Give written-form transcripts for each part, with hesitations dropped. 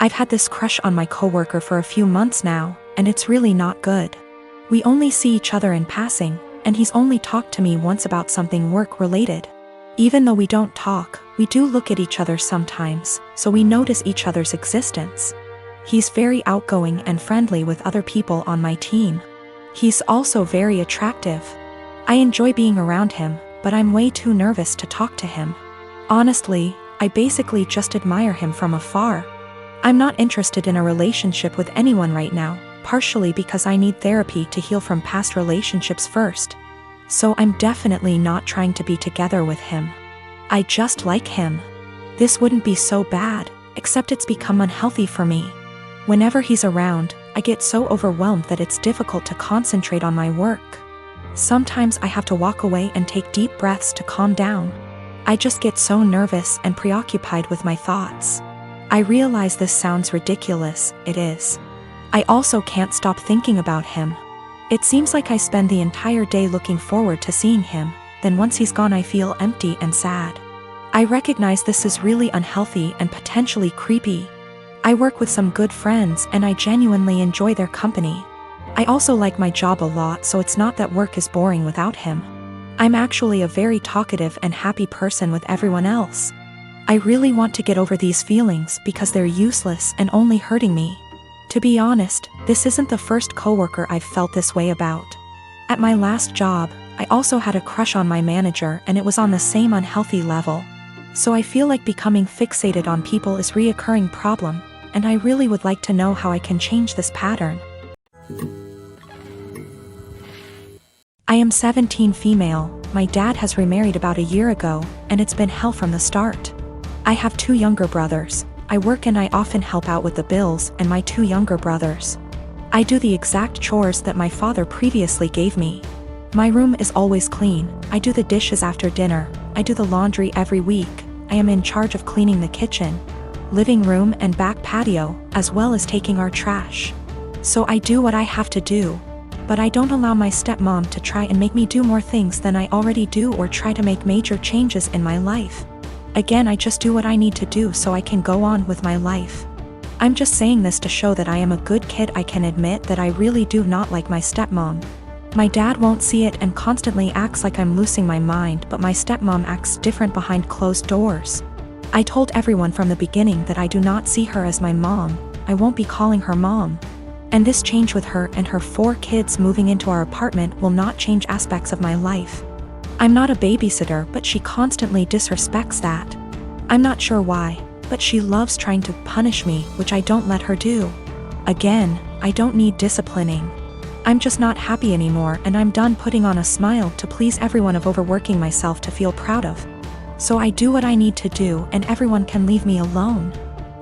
I've had this crush on my coworker for a few months now, and it's really not good. We only see each other in passing, and he's only talked to me once about something work-related. Even though we don't talk, we do look at each other sometimes, so we notice each other's existence. He's very outgoing and friendly with other people on my team. He's also very attractive. I enjoy being around him, but I'm way too nervous to talk to him. Honestly, I basically just admire him from afar. I'm not interested in a relationship with anyone right now, partially because I need therapy to heal from past relationships first. So I'm definitely not trying to be together with him. I just like him. This wouldn't be so bad, except it's become unhealthy for me. Whenever he's around, I get so overwhelmed that it's difficult to concentrate on my work. Sometimes I have to walk away and take deep breaths to calm down. I just get so nervous and preoccupied with my thoughts. I realize this sounds ridiculous, it is. I also can't stop thinking about him. It seems like I spend the entire day looking forward to seeing him, then once he's gone I feel empty and sad. I recognize this is really unhealthy and potentially creepy. I work with some good friends and I genuinely enjoy their company. I also like my job a lot, so it's not that work is boring without him. I'm actually a very talkative and happy person with everyone else. I really want to get over these feelings because they're useless and only hurting me. To be honest, this isn't the first coworker I've felt this way about. At my last job, I also had a crush on my manager and it was on the same unhealthy level. So I feel like becoming fixated on people is a reoccurring problem, and I really would like to know how I can change this pattern. I am 17, female. My dad has remarried about a year ago, and it's been hell from the start. I have 2 younger brothers. I work and I often help out with the bills and my 2 younger brothers. I do the exact chores that my father previously gave me. My room is always clean. I do the dishes after dinner. I do the laundry every week. I am in charge of cleaning the kitchen, living room and back patio, as well as taking our trash. So I do what I have to do. But I don't allow my stepmom to try and make me do more things than I already do or try to make major changes in my life. Again, I just do what I need to do so I can go on with my life. I'm just saying this to show that I am a good kid. I can admit that I really do not like my stepmom. My dad won't see it and constantly acts like I'm losing my mind, but my stepmom acts different behind closed doors. I told everyone from the beginning that I do not see her as my mom. I won't be calling her mom. And this change with her and her 4 kids moving into our apartment will not change aspects of my life. I'm not a babysitter, but she constantly disrespects that. I'm not sure why, but she loves trying to punish me, which I don't let her do. Again, I don't need disciplining. I'm just not happy anymore, and I'm done putting on a smile to please everyone of overworking myself to feel proud of. So I do what I need to do and everyone can leave me alone.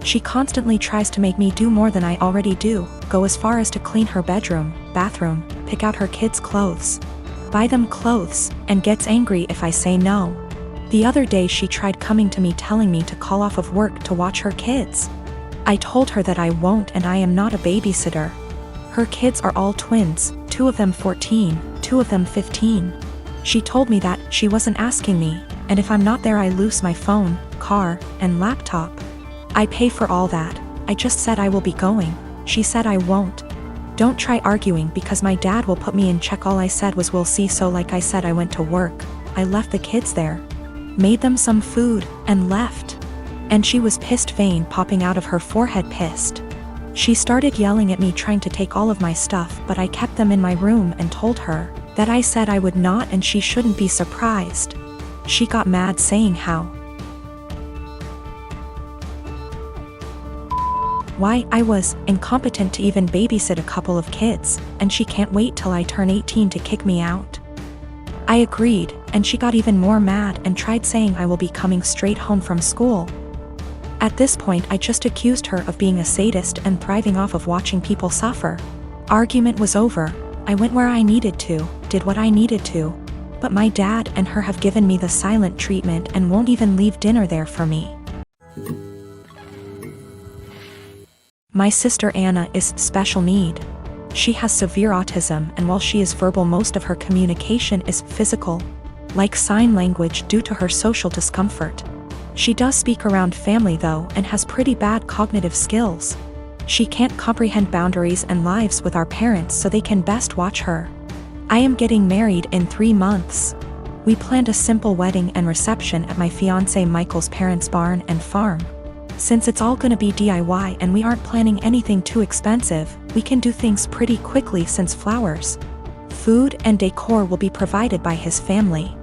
She constantly tries to make me do more than I already do, go as far as to clean her bedroom, bathroom, pick out her kids' clothes, buy them clothes, and gets angry if I say no. The other day she tried coming to me telling me to call off of work to watch her kids. I told her that I won't and I am not a babysitter. Her kids are all twins, 2 of them 14, 2 of them 15. She told me that she wasn't asking me, and if I'm not there I lose my phone, car, and laptop. I pay for all that. I just said I will be going. She said I won't. Don't try arguing because my dad will put me in check. All I said was we'll see. So like I said, I went to work. I left the kids there, made them some food, and left. And she was pissed, vein popping out of her forehead, pissed. She started yelling at me, trying to take all of my stuff, but I kept them in my room and told her that I said I would not and she shouldn't be surprised. She got mad, saying why I was incompetent to even babysit a couple of kids, and she can't wait till I turn 18 to kick me out. I agreed, and she got even more mad and tried saying I will be coming straight home from school. At this point I just accused her of being a sadist and thriving off of watching people suffer. Argument was over. I went where I needed to, did what I needed to. But my dad and her have given me the silent treatment and won't even leave dinner there for me. My sister Anna is special need. She has severe autism, and while she is verbal, most of her communication is physical, like sign language, due to her social discomfort. She does speak around family though and has pretty bad cognitive skills. She can't comprehend boundaries and lives with our parents so they can best watch her. I am getting married in 3 months. We planned a simple wedding and reception at my fiancé Michael's parents' barn and farm. Since it's all gonna be DIY and we aren't planning anything too expensive, we can do things pretty quickly since flowers, food and decor will be provided by his family.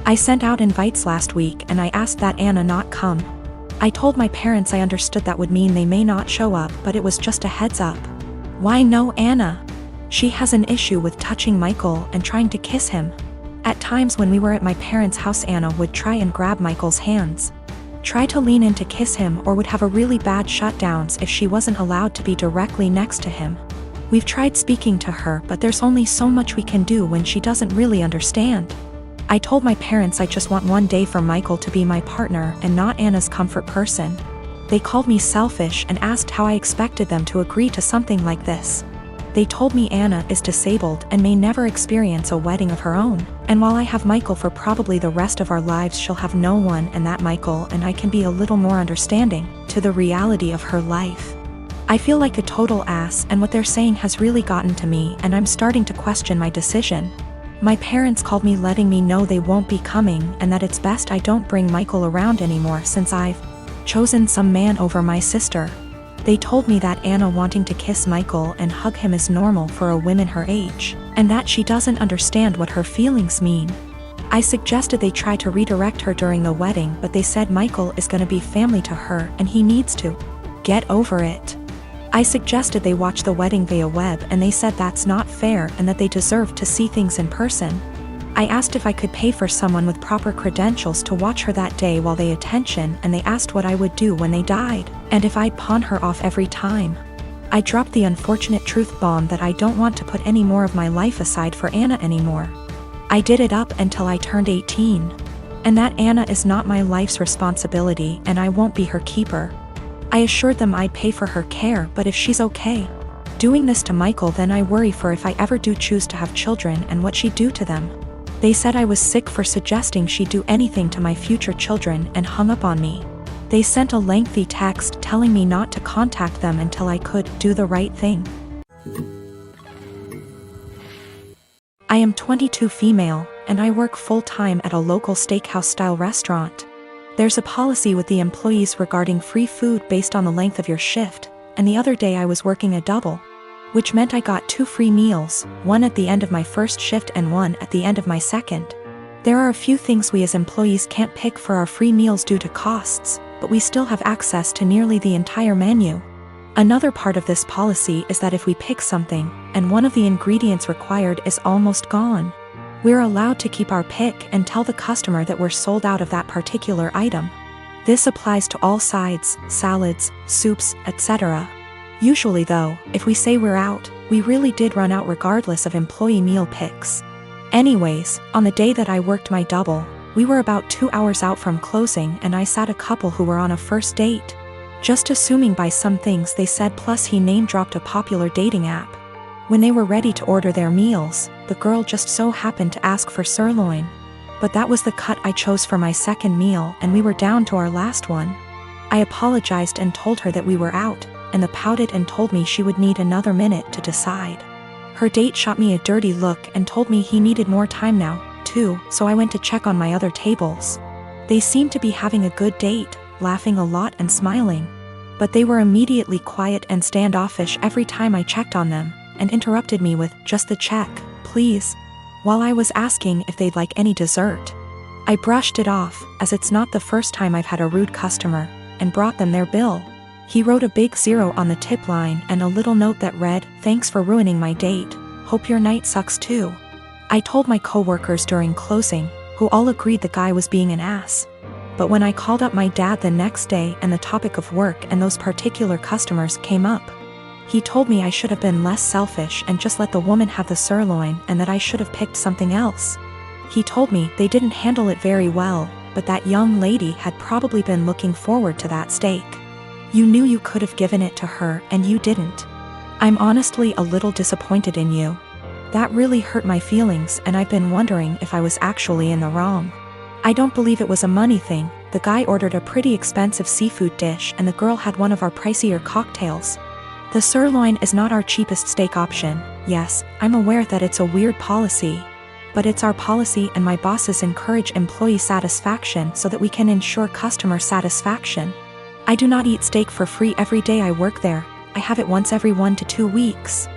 I sent out invites last week and I asked that Anna not come. I told my parents I understood that would mean they may not show up, but it was just a heads up. Why no Anna? She has an issue with touching Michael and trying to kiss him. At times when we were at my parents' house, Anna would try and grab Michael's hands, try to lean in to kiss him, or would have a really bad shutdowns if she wasn't allowed to be directly next to him. We've tried speaking to her, but there's only so much we can do when she doesn't really understand. I told my parents I just want one day for Michael to be my partner and not Anna's comfort person. They called me selfish and asked how I expected them to agree to something like this. They told me Anna is disabled and may never experience a wedding of her own, and while I have Michael for probably the rest of our lives, she'll have no one, and that Michael and I can be a little more understanding to the reality of her life. I feel like a total ass, and what they're saying has really gotten to me, and I'm starting to question my decision. My parents called me letting me know they won't be coming and that it's best I don't bring Michael around anymore since I've chosen some man over my sister. They told me that Anna wanting to kiss Michael and hug him is normal for a woman her age, and that she doesn't understand what her feelings mean. I suggested they try to redirect her during the wedding, but they said Michael is gonna be family to her and he needs to get over it. I suggested they watch the wedding via web, and they said that's not fair and that they deserve to see things in person. I asked if I could pay for someone with proper credentials to watch her that day while they attention, and they asked what I would do when they died, and if I'd pawn her off every time. I dropped the unfortunate truth bomb that I don't want to put any more of my life aside for Anna anymore. I did it up until I turned 18. And that Anna is not my life's responsibility and I won't be her keeper. I assured them I'd pay for her care, but if she's okay doing this to Michael, then I worry for if I ever do choose to have children and what she'd do to them. They said I was sick for suggesting she'd do anything to my future children and hung up on me. They sent a lengthy text telling me not to contact them until I could do the right thing. I am 22 female, and I work full-time at a local steakhouse-style restaurant. There's a policy with the employees regarding free food based on the length of your shift, and the other day I was working a double, which meant I got 2 free meals, one at the end of my first shift and one at the end of my second. There are a few things we as employees can't pick for our free meals due to costs, but we still have access to nearly the entire menu. Another part of this policy is that if we pick something, and one of the ingredients required is almost gone, we're allowed to keep our pick and tell the customer that we're sold out of that particular item. This applies to all sides, salads, soups, etc. Usually though, if we say we're out, we really did run out regardless of employee meal picks. Anyways, on the day that I worked my double, we were about 2 hours out from closing and I sat a couple who were on a first date. Just assuming by some things they said, plus he name-dropped a popular dating app. When they were ready to order their meals, the girl just so happened to ask for sirloin. But that was the cut I chose for my second meal and we were down to our last one. I apologized and told her that we were out, and the pouted and told me she would need another minute to decide. Her date shot me a dirty look and told me he needed more time now, too, so I went to check on my other tables. They seemed to be having a good date, laughing a lot and smiling. But they were immediately quiet and standoffish every time I checked on them, and interrupted me with, "Just the check, please," while I was asking if they'd like any dessert. I brushed it off, as it's not the first time I've had a rude customer, and brought them their bill. He wrote a big 0 on the tip line and a little note that read, "Thanks for ruining my date, hope your night sucks too." I told my coworkers during closing, who all agreed the guy was being an ass. But when I called up my dad the next day and the topic of work and those particular customers came up, he told me I should have been less selfish and just let the woman have the sirloin and that I should have picked something else. He told me they didn't handle it very well, but that young lady had probably been looking forward to that steak. You knew you could have given it to her and you didn't. I'm honestly a little disappointed in you. That really hurt my feelings and I've been wondering if I was actually in the wrong. I don't believe it was a money thing, the guy ordered a pretty expensive seafood dish and the girl had one of our pricier cocktails. The sirloin is not our cheapest steak option. Yes, I'm aware that it's a weird policy. But it's our policy and my bosses encourage employee satisfaction so that we can ensure customer satisfaction. I do not eat steak for free every day I work there. I have it once every 1 to 2 weeks.